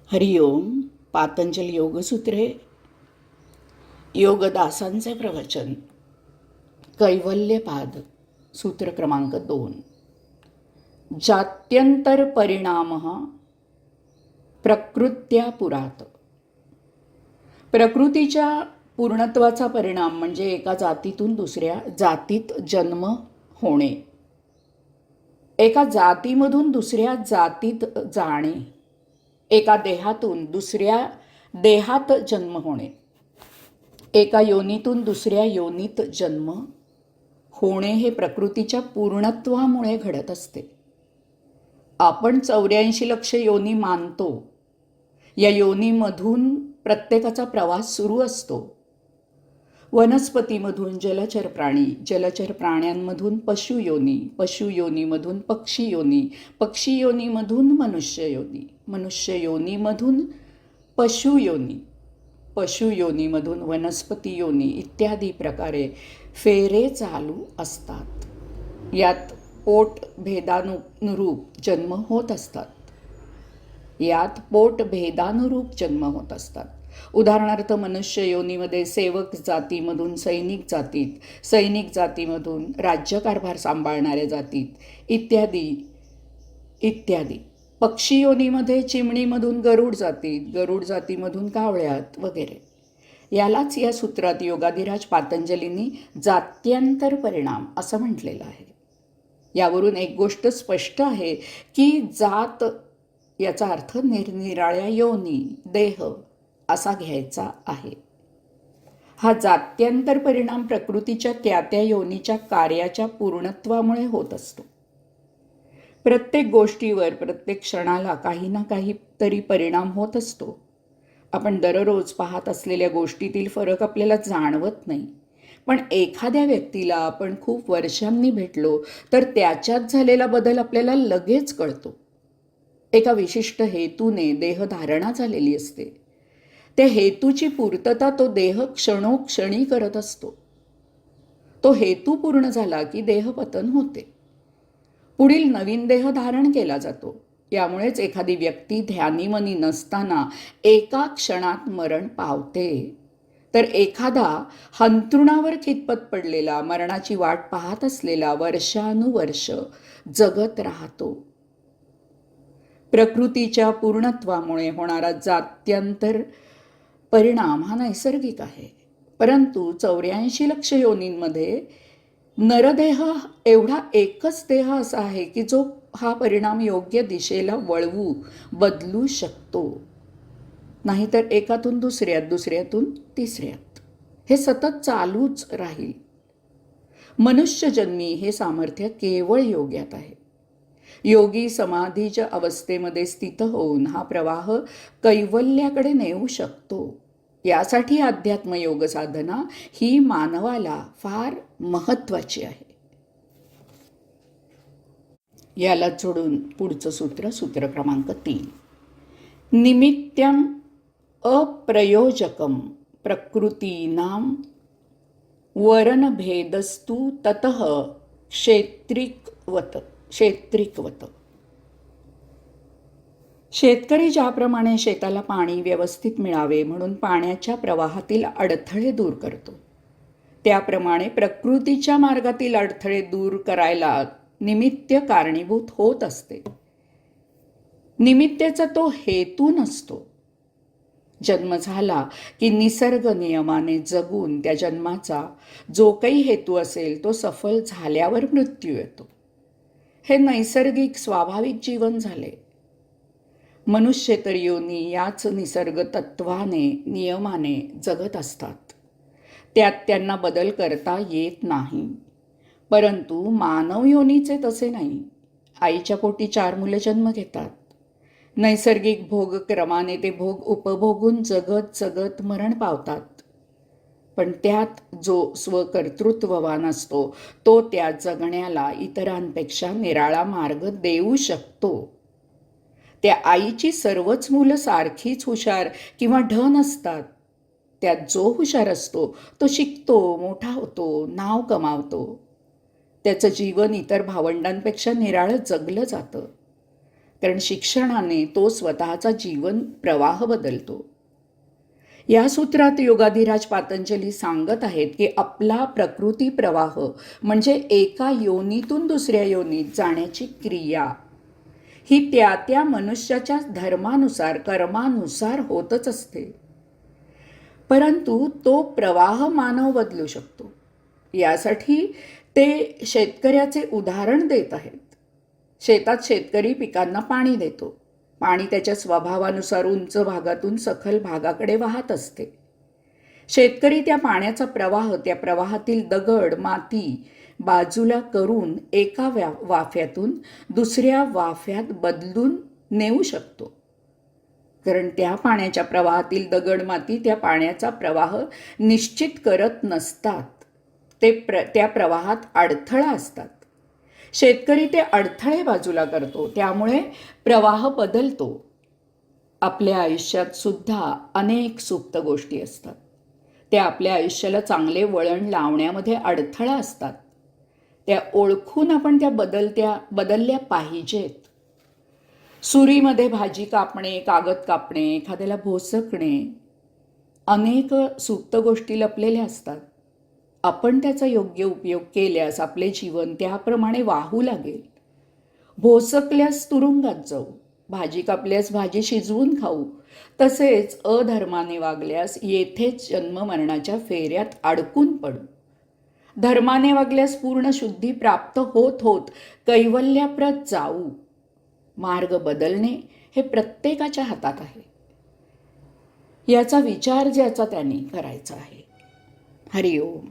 हरिओम. पातंजल योगसूत्रे, योगदासांचे प्रवचन. कैवल्यपाद, सूत्र क्रमांक 2. जात्यंतर परिणाम प्रकृत्या पुरात. प्रकृतीच्या पूर्णत्वाचा परिणाम म्हणजे एका जातीतून दुसऱ्या जातीत जन्म होणे, एका जातीमधून दुसऱ्या जातीत जाणे, एका देहातून दुसऱ्या देहात जन्म होणे, एका योनीतून दुसऱ्या योनीत जन्म होणे हे प्रकृतीच्या पूर्णत्वामुळे घडत असते. आपण 84 लक्ष योनी मानतो. या योनीमधून प्रत्येकाचा प्रवास सुरू असतो. वनस्पतीमधून जलचर प्राणी, जलचर प्राण्यांमधून पशुयोनी, पशुयोनीमधून पक्षी योनी, पक्षी योनीमधून मनुष्य योनी, मनुष्य योनीमधून पशुयोनी, पशुयोनीमधून वनस्पती योनी इत्यादी प्रकारे फेरे चालू असतात. यात पोटभेदानुरूप जन्म होत असतात. जन्म होत असतात. उदाहरणार्थ मनुष्य योनीमध्ये सेवक जातीमधून सैनिक जातीत, सैनिक जातीमधून राज्यकारभार सांभाळणाऱ्या जातीत इत्यादी इत्यादी. पक्षी योनीमध्ये चिमणीमधून गरुड जातीत, गरुड जातीमधून कावळ्यात वगैरे. यालाच या सूत्रात योगाधिराज पातंजलींनी जात्यंतर परिणाम असं म्हटलेलं आहे. यावरून एक गोष्ट स्पष्ट आहे की जात याचा अर्थ निरनिराळ्या योनी, देह असा घ्यायचा आहे. हा जात्यंतर परिणाम प्रकृतीच्या त्या त्या योनीच्या कार्याच्या पूर्णत्वामुळे होत असतो. प्रत्येक गोष्टीवर प्रत्येक क्षणाला काही ना काही तरी परिणाम होत असतो. आपण दररोज पाहत असलेल्या गोष्टीतील फरक आपल्याला जाणवत नाही, पण एखाद्या व्यक्तीला आपण खूप वर्षांनी भेटलो तर त्याच्यात झालेला बदल आपल्याला लगेच कळतो. एका विशिष्ट हेतूने देहधारणा झालेली असते. त्या हेतूची पूर्तता तो देह क्षणोक्षणी करत असतो. तो हेतू पूर्ण झाला की देहपतन होते. पुढील नवीन देह धारण केला जातो. यामुळेच एखादी व्यक्ती ध्यानीमनी नसताना एका क्षणात मरण पावते, तर एखादा अंथरुणावर खितपत पडलेला, मरणाची वाट पाहत असलेला वर्षानुवर्ष जगत राहतो. प्रकृतीच्या पूर्णत्वामुळे होणारा जात्यंतर परिणाम हा नैसर्गिक आहे. परंतु 84 लक्ष योनींमध्ये नरदेह एवढा एकच देह असा आहे की जो हा परिणाम योग्य दिशेला वळवू, बदलू शकतो. नाहीतर एकातून दुसऱ्यात, दुसऱ्यातून तिसऱ्यात हे सतत चालूच राहील. मनुष्यजन्मी हे सामर्थ्य केवळ योग्यात आहे. योगी समाधीच्या अवस्थेमध्ये स्थित होऊन हा प्रवाह कैवल्याकडे नेऊ शकतो. यासाठी अध्यात्म योग साधना ही मानवाला फार महत्त्वाची आहे. याला जोडून पुढचं सूत्र, सूत्र क्रमांक 3. निमित्तम अप्रयोजकम प्रकृतीनाम वरणभेदस्तु ततः क्षेत्रिकवत. शेतकरी ज्याप्रमाणे शेताला पाणी व्यवस्थित मिळावे म्हणून पाण्याच्या प्रवाहातील अडथळे दूर करतो, त्याप्रमाणे प्रकृतीच्या मार्गातील अडथळे दूर करायला निमित्त कारणीभूत होत असते. निमित्ताचा तो हेतू नसतो. जन्म झाला की निसर्ग नियमाने जगून त्या जन्माचा जो काही हेतू असेल तो सफल झाल्यावर मृत्यू येतो. हे नैसर्गिक स्वाभाविक जीवन झाले. मनुष्य तर योनी याच निसर्ग तत्वाने, नियमाने जगत असतात. त्यात त्यांना बदल करता येत नाही. परंतु मानव योनीचे तसे नाही. आईच्या पोटी 4 मुलं जन्म घेतात. नैसर्गिक भोग क्रमाने ते भोग उपभोगून जगत जगत मरण पावतात. पण त्यात जो स्वकर्तृत्ववान असतो तो त्या जगण्याला इतरांपेक्षा निराळा मार्ग देऊ शकतो. त्या आईची सर्वच मुलं सारखीच हुशार किंवा ढ नसतात. त्यात जो हुशार असतो तो शिकतो, मोठा होतो, नाव कमावतो. त्याचं जीवन इतर भावंडांपेक्षा निराळं जगलं जातं. कारण शिक्षणाने तो स्वतःचा जीवन प्रवाह बदलतो. या सूत्रात योगाधिराज पातंजली सांगत आहेत की आपला प्रकृती प्रवाह म्हणजे एका योनीतून दुसऱ्या योनीत जाण्याची क्रिया ही त्या त्या मनुष्याच्या धर्मानुसार कर्मानुसार होतच असते. परंतु तो प्रवाह मानव बदलू शकतो. यासाठी ते शेतकऱ्याचे उदाहरण देत आहेत. शेतात शेतकरी पिकांना पाणी देतो. पाणी त्याच्या स्वभावानुसार उंच भागातून सखल भागाकडे वाहत असते. शेतकरी त्या पाण्याचा प्रवाह, त्या प्रवाहातील दगड माती बाजूला करून एका वाफ्यातून दुसऱ्या वाफ्यात बदलून नेऊ शकतो. कारण त्या पाण्याच्या प्रवाहातील दगड माती त्या पाण्याचा प्रवाह निश्चित करत नसतात. त्या प्रवाहात अडथळा असतात. शेतकरी ते अडथळे बाजूला करतो, त्यामुळे प्रवाह बदलतो. आपल्या आयुष्यात सुद्धा अनेक सुप्त गोष्टी असतात. त्या आपल्या आयुष्याला चांगले वळण लावण्यामध्ये अडथळा असतात. त्या ओळखून आपण त्या बदलल्या पाहिजेत. सुरीमध्ये भाजी कापणे, कागद कापणे, एखाद्याला भोसकणे, अनेक सुप्त गोष्टी लपलेल्या असतात. आपण त्याचा योग्य उपयोग केल्यास आपले जीवन त्याप्रमाणे वाहू लागेल. भोसकल्यास तुरुंगात जाऊ, भाजी कापल्यास भाजी शिजवून खाऊ. तसेच अधर्माने वागल्यास येथेच जन्ममरणाच्या फेऱ्यात अडकून पडू. धर्माने वागल्यास पूर्ण शुद्धी प्राप्त होत होत कैवल्याप्रत जाऊ. मार्ग बदलणे हे प्रत्येकाच्या हातात आहे. याचा विचार ज्याचा त्याने करायचा आहे. हरिओम.